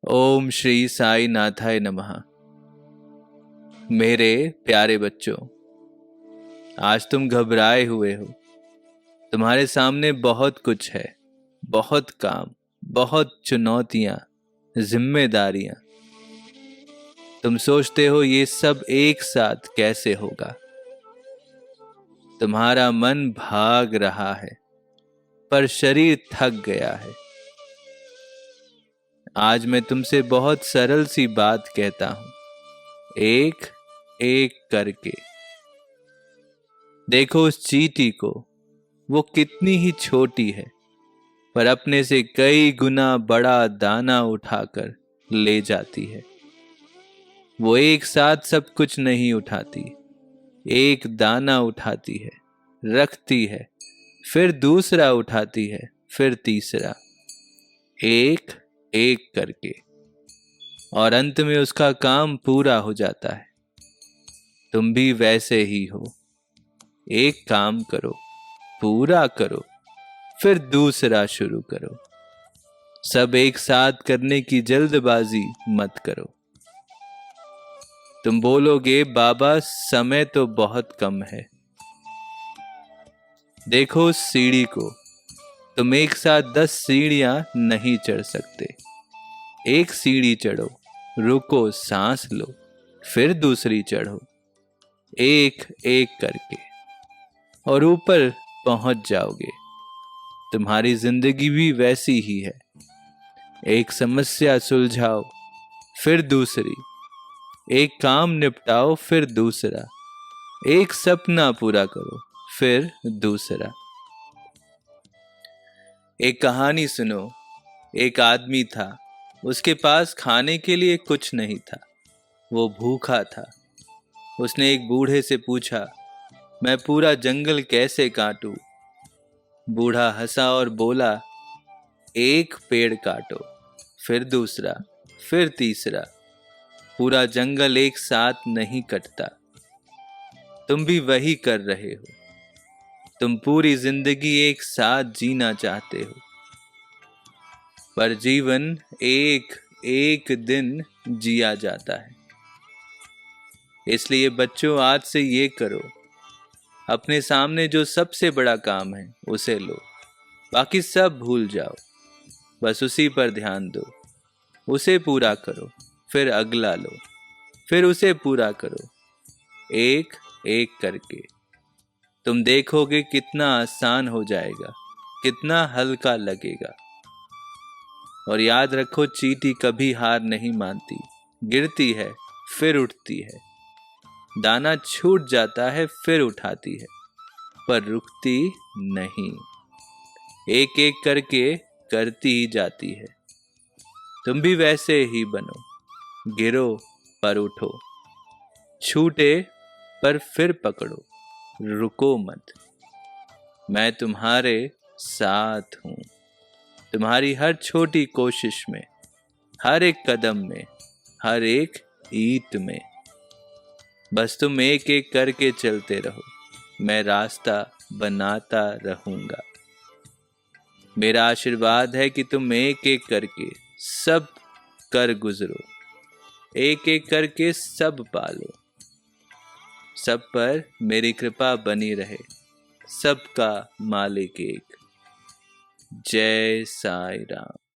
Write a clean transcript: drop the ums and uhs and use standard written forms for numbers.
ओम श्री साई नाथाय नमः। मेरे प्यारे बच्चों, आज तुम घबराए हुए हो। तुम्हारे सामने बहुत कुछ है, बहुत काम, बहुत चुनौतियां, जिम्मेदारियां। तुम सोचते हो ये सब एक साथ कैसे होगा। तुम्हारा मन भाग रहा है, पर शरीर थक गया है। आज मैं तुमसे बहुत सरल सी बात कहता हूं, एक एक करके। देखो उस चींटी को, वो कितनी ही छोटी है, पर अपने से कई गुना बड़ा दाना उठाकर ले जाती है। वो एक साथ सब कुछ नहीं उठाती, एक दाना उठाती है, रखती है, फिर दूसरा उठाती है, फिर तीसरा, एक एक करके, और अंत में उसका काम पूरा हो जाता है। तुम भी वैसे ही हो। एक काम करो, पूरा करो, फिर दूसरा शुरू करो। सब एक साथ करने की जल्दबाजी मत करो। तुम बोलोगे बाबा समय तो बहुत कम है। देखो उस सीढ़ी को, तुम एक साथ 10 सीढ़ियां नहीं चढ़ सकते। एक सीढ़ी चढ़ो, रुको, सांस लो, फिर दूसरी चढ़ो, एक एक करके, और ऊपर पहुंच जाओगे। तुम्हारी जिंदगी भी वैसी ही है। एक समस्या सुलझाओ, फिर दूसरी, एक काम निपटाओ, फिर दूसरा, एक सपना पूरा करो, फिर दूसरा। एक कहानी सुनो। एक आदमी था, उसके पास खाने के लिए कुछ नहीं था। वो भूखा था। उसने एक बूढ़े से पूछा, मैं पूरा जंगल कैसे काटूं? बूढ़ा हंसा और बोला, एक पेड़ काटो, फिर दूसरा, फिर तीसरा। पूरा जंगल एक साथ नहीं कटता। तुम भी वही कर रहे हो। तुम पूरी जिंदगी एक साथ जीना चाहते हो, पर जीवन एक एक दिन जिया जाता है। इसलिए बच्चों, आज से ये करो, अपने सामने जो सबसे बड़ा काम है उसे लो, बाकी सब भूल जाओ। बस उसी पर ध्यान दो, उसे पूरा करो, फिर अगला लो, फिर उसे पूरा करो, एक एक करके। तुम देखोगे कितना आसान हो जाएगा, कितना हल्का लगेगा। और याद रखो, चींटी कभी हार नहीं मानती। गिरती है, फिर उठती है, दाना छूट जाता है, फिर उठाती है, पर रुकती नहीं। एक एक करके करती ही जाती है। तुम भी वैसे ही बनो। गिरो पर उठो, छूटे पर फिर पकड़ो, रुको मत। मैं तुम्हारे साथ हूं, तुम्हारी हर छोटी कोशिश में, हर एक कदम में, हर एक ईंट में। बस तुम एक एक करके चलते रहो, मैं रास्ता बनाता रहूंगा। मेरा आशीर्वाद है कि तुम एक एक करके सब कर गुजरो, एक एक करके सब पालो। सब पर मेरी कृपा बनी रहे, सबका मालिक एक। जय साई राम।